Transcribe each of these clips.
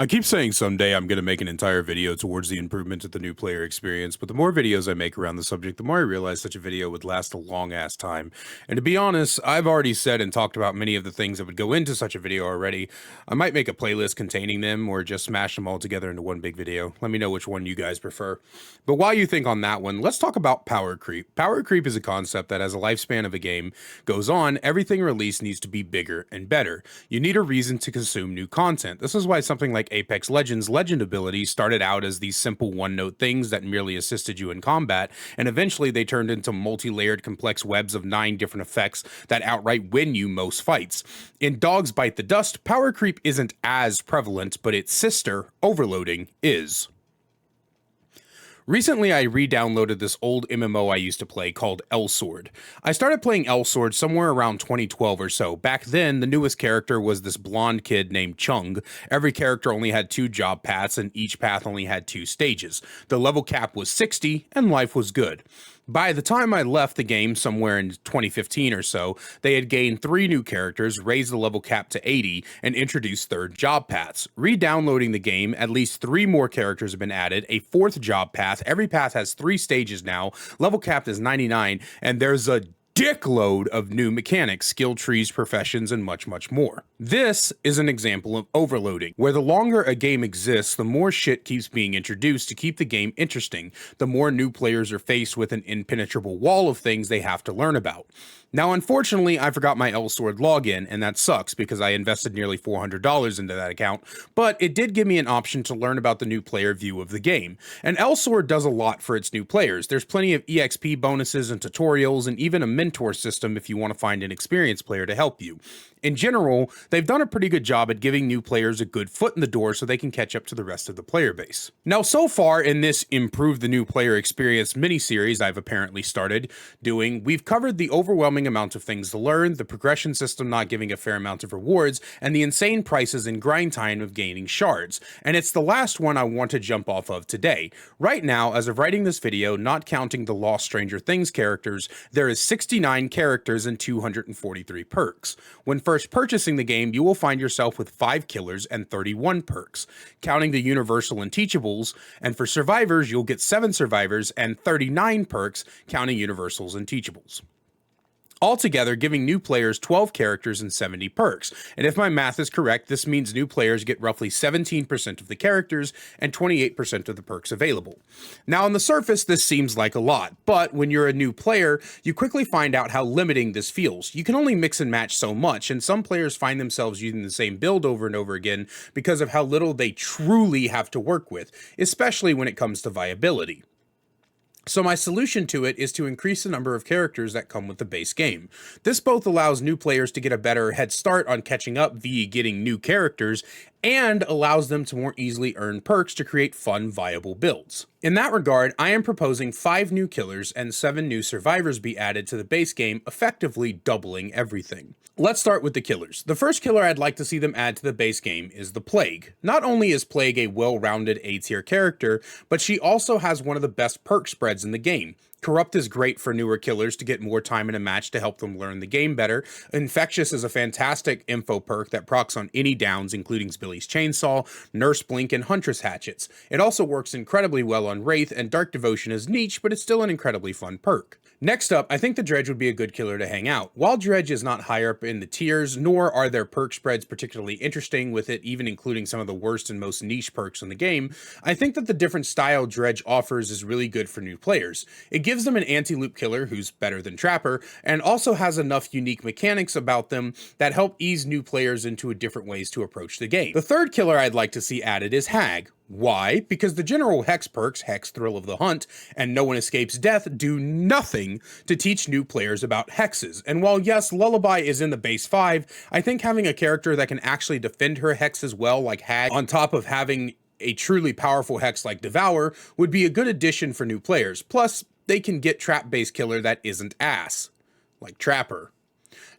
I keep saying someday I'm going to make an entire video towards the improvement of the new player experience, but the more videos I make around the subject, the more I realize such a video would last a long ass time. And to be honest, I've already said and talked about many of the things that would go into such a video already. I might make a playlist containing them or just smash them all together into one big video. Let me know which one you guys prefer. But while you think on that one, let's talk about power creep. Power creep is a concept that as a lifespan of a game goes on, everything released needs to be bigger and better. You need a reason to consume new content. This is why something like Apex Legends' legend ability started out as these simple one-note things that merely assisted you in combat, and eventually they turned into multi-layered complex webs of 9 different effects that outright win you most fights. In Dogs Bite the Dust, power creep isn't as prevalent, but its sister, overloading, is. Recently, I re-downloaded this old MMO I used to play called L-Sword. I started playing L-Sword somewhere around 2012 or so. Back then, the newest character was this blonde kid named Chung. Every character only had 2 job paths, and each path only had 2 stages. The level cap was 60, and life was good. By the time I left the game somewhere in 2015 or so, they had gained 3 new characters, raised the level cap to 80, and introduced 3rd job paths. Re-downloading the game, at least 3 more characters have been added, a 4th job path, every path has 3 stages now, level cap is 99, and there's a dickload of new mechanics, skill trees, professions, and much, much more. This is an example of overloading, where the longer a game exists, the more shit keeps being introduced to keep the game interesting, the more new players are faced with an impenetrable wall of things they have to learn about. Now, unfortunately, I forgot my L-Sword login, and that sucks because I invested nearly $400 into that account, but it did give me an option to learn about the new player view of the game. And L-Sword does a lot for its new players. There's plenty of EXP bonuses and tutorials, and even a mentor system if you want to find an experienced player to help you. In general, they've done a pretty good job at giving new players a good foot in the door so they can catch up to the rest of the player base. Now, so far in this Improve the New Player Experience mini-series I've apparently started doing, we've covered the overwhelming amount of things to learn, the progression system not giving a fair amount of rewards, and the insane prices and grind time of gaining shards. And it's the last one I want to jump off of today. Right now, as of writing this video, not counting the Lost Stranger Things characters, there is 69 characters and 243 perks. When first purchasing the game, you will find yourself with 5 killers and 31 perks, counting the universal and teachables, and for survivors, you'll get 7 survivors and 39 perks, counting universals and teachables. Altogether, giving new players 12 characters and 70 perks. And if my math is correct, this means new players get roughly 17% of the characters and 28% of the perks available. Now, on the surface, this seems like a lot, but when you're a new player, you quickly find out how limiting this feels. You can only mix and match so much, and some players find themselves using the same build over and over again because of how little they truly have to work with, especially when it comes to viability. So my solution to it is to increase the number of characters that come with the base game. This both allows new players to get a better head start on catching up via getting new characters, and allows them to more easily earn perks to create fun, viable builds. In that regard, I am proposing 5 new killers and 7 new survivors be added to the base game, effectively doubling everything. Let's start with the killers. The first killer I'd like to see them add to the base game is the Plague. Not only is Plague a well-rounded A-tier character, but she also has one of the best perk spreads in the game. Corrupt is great for newer killers to get more time in a match to help them learn the game better. Infectious is a fantastic info perk that procs on any downs, including Billy's Chainsaw, Nurse Blink, and Huntress Hatchets. It also works incredibly well on Wraith, and Dark Devotion is niche, but it's still an incredibly fun perk. Next up, I think the Dredge would be a good killer to hang out. While Dredge is not higher up in the tiers, nor are their perk spreads particularly interesting with it, even including some of the worst and most niche perks in the game, I think that the different style Dredge offers is really good for new players. It gives them an anti-loop killer who's better than Trapper, and also has enough unique mechanics about them that help ease new players into different ways to approach the game. The third killer I'd like to see added is Hag. Why? Because the general Hex perks, Hex Thrill of the Hunt, and No One Escapes Death do nothing to teach new players about hexes. And while yes, Lullaby is in the base 5, I think having a character that can actually defend her hexes well like Hag, on top of having a truly powerful hex like Devour, would be a good addition for new players. Plus, they can get trap-based killer that isn't ass, like Trapper.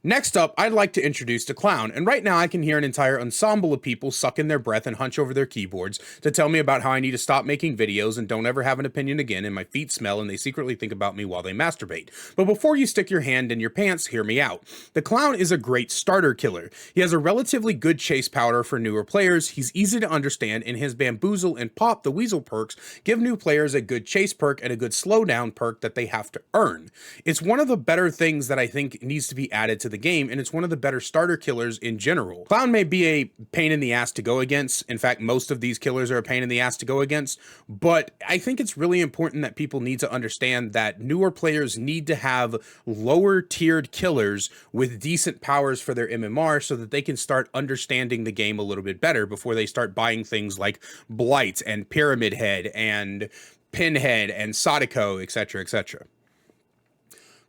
Next up, I'd like to introduce the clown, and right now I can hear an entire ensemble of people suck in their breath and hunch over their keyboards to tell me about how I need to stop making videos and don't ever have an opinion again, and my feet smell and they secretly think about me while they masturbate. But before you stick your hand in your pants, hear me out. The clown is a great starter killer. He has a relatively good chase powder for newer players, he's easy to understand, and his Bamboozle and Pop the Weasel perks give new players a good chase perk and a good slowdown perk that they have to earn. It's one of the better things that I think needs to be added to the game, and it's one of the better starter killers in general. Clown may be a pain in the ass to go against. In fact, most of these killers are a pain in the ass to go against, but I think it's really important that people need to understand that newer players need to have lower tiered killers with decent powers for their MMR so that they can start understanding the game a little bit better before they start buying things like Blight and Pyramid Head and Pinhead and Sadako, etc., etc.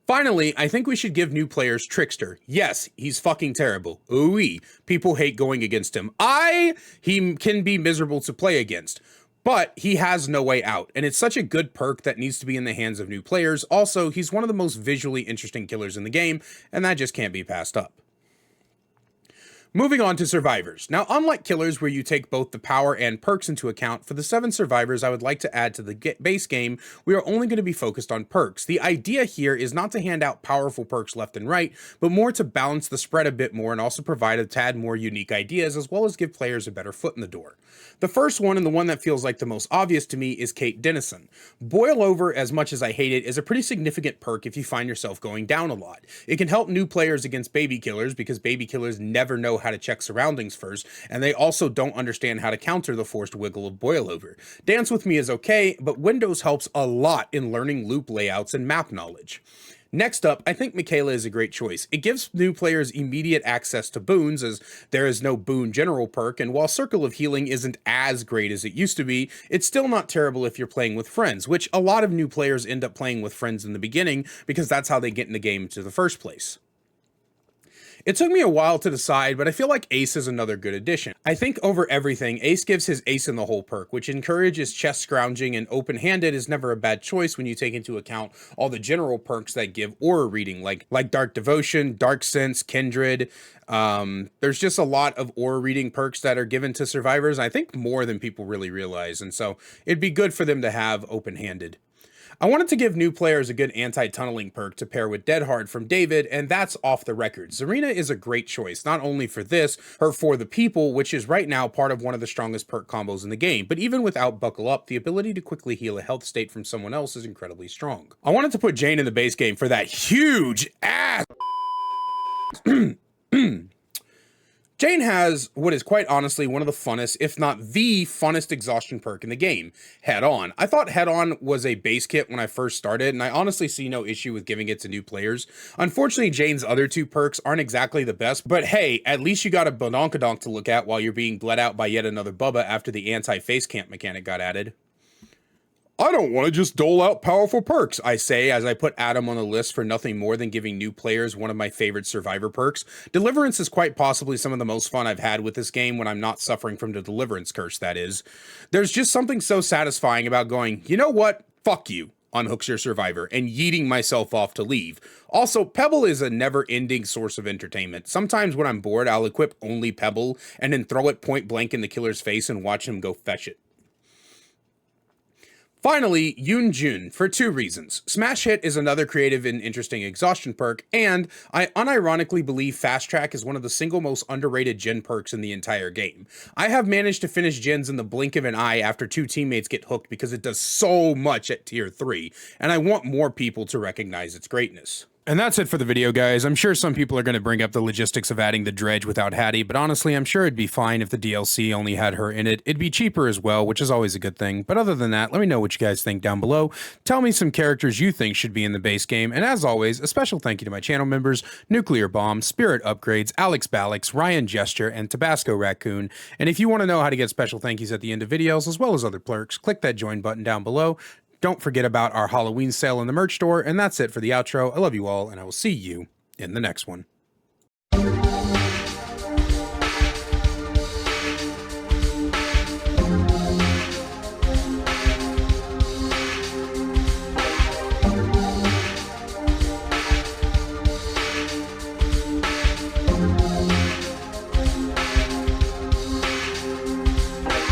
Finally, I think we should give new players Trickster. Yes, he's fucking terrible. Ooh-wee. People hate going against him. He can be miserable to play against, but he has no way out, and it's such a good perk that needs to be in the hands of new players. Also, he's one of the most visually interesting killers in the game, and that just can't be passed up. Moving on to survivors. Now, unlike killers where you take both the power and perks into account, for the 7 survivors I would like to add to the base game, we are only going to be focused on perks. The idea here is not to hand out powerful perks left and right, but more to balance the spread a bit more and also provide a tad more unique ideas, as well as give players a better foot in the door. The first one, and the one that feels like the most obvious to me, is Kate Dennison. Boil Over, as much as I hate it, is a pretty significant perk if you find yourself going down a lot. It can help new players against baby killers, because baby killers never know how to check surroundings first, and they also don't understand how to counter the forced wiggle of Boil Over. Dance With Me is okay, but Windows helps a lot in learning loop layouts and map knowledge. Next up, I think Michaela is a great choice. It gives new players immediate access to boons, as there is no boon general perk, and while Circle of Healing isn't as great as it used to be, it's still not terrible if you're playing with friends, which a lot of new players end up playing with friends in the beginning, because that's how they get in the game to the first place. It took me a while to decide, but I feel like Ace is another good addition. I think over everything, Ace gives his Ace in the Hole perk, which encourages chest scrounging, and open-handed is never a bad choice when you take into account all the general perks that give aura reading, like Dark Devotion, Dark Sense, Kindred. There's just a lot of aura reading perks that are given to survivors, I think more than people really realize, and so it'd be good for them to have open-handed. I wanted to give new players a good anti-tunneling perk to pair with Dead Hard from David, and that's Off the Record. Zarina is a great choice, not only for this, her For the People, which is right now part of one of the strongest perk combos in the game, but even without Buckle Up, the ability to quickly heal a health state from someone else is incredibly strong. I wanted to put Jane in the base game for that huge ass. Jane has what is quite honestly one of the funnest, if not the funnest exhaustion perk in the game, Head On. I thought Head On was a base kit when I first started, and I honestly see no issue with giving it to new players. Unfortunately, Jane's other 2 perks aren't exactly the best, but hey, at least you got a badonkadonk to look at while you're being bled out by yet another Bubba after the anti-face camp mechanic got added. I don't want to just dole out powerful perks, I say as I put Adam on the list for nothing more than giving new players one of my favorite survivor perks. Deliverance is quite possibly some of the most fun I've had with this game when I'm not suffering from the deliverance curse, that is. There's just something so satisfying about going, you know what, fuck you, unhooks your survivor, and yeeting myself off to leave. Also, Pebble is a never-ending source of entertainment. Sometimes when I'm bored, I'll equip only Pebble and then throw it point blank in the killer's face and watch him go fetch it. Finally, Yoon Jun, for 2 reasons. Smash Hit is another creative and interesting exhaustion perk, and I unironically believe Fast Track is one of the single most underrated gen perks in the entire game. I have managed to finish gens in the blink of an eye after 2 teammates get hooked because it does so much at tier 3, and I want more people to recognize its greatness. And that's it for the video, guys. I'm sure some people are going to bring up the logistics of adding the dredge without Hattie, but honestly, I'm sure it'd be fine if the DLC only had her in it. It'd be cheaper as well, which is always a good thing. But other than that, let me know what you guys think down below. Tell me some characters you think should be in the base game. And as always, a special thank you to my channel members, Nuclear Bomb, Spirit Upgrades, Alex Balix, Ryan Gesture, and Tabasco Raccoon. And if you want to know how to get special thank yous at the end of videos, as well as other perks, click that join button down below. Don't forget about our Halloween sale in the merch store, and that's it for the outro. I love you all, and I will see you in the next one.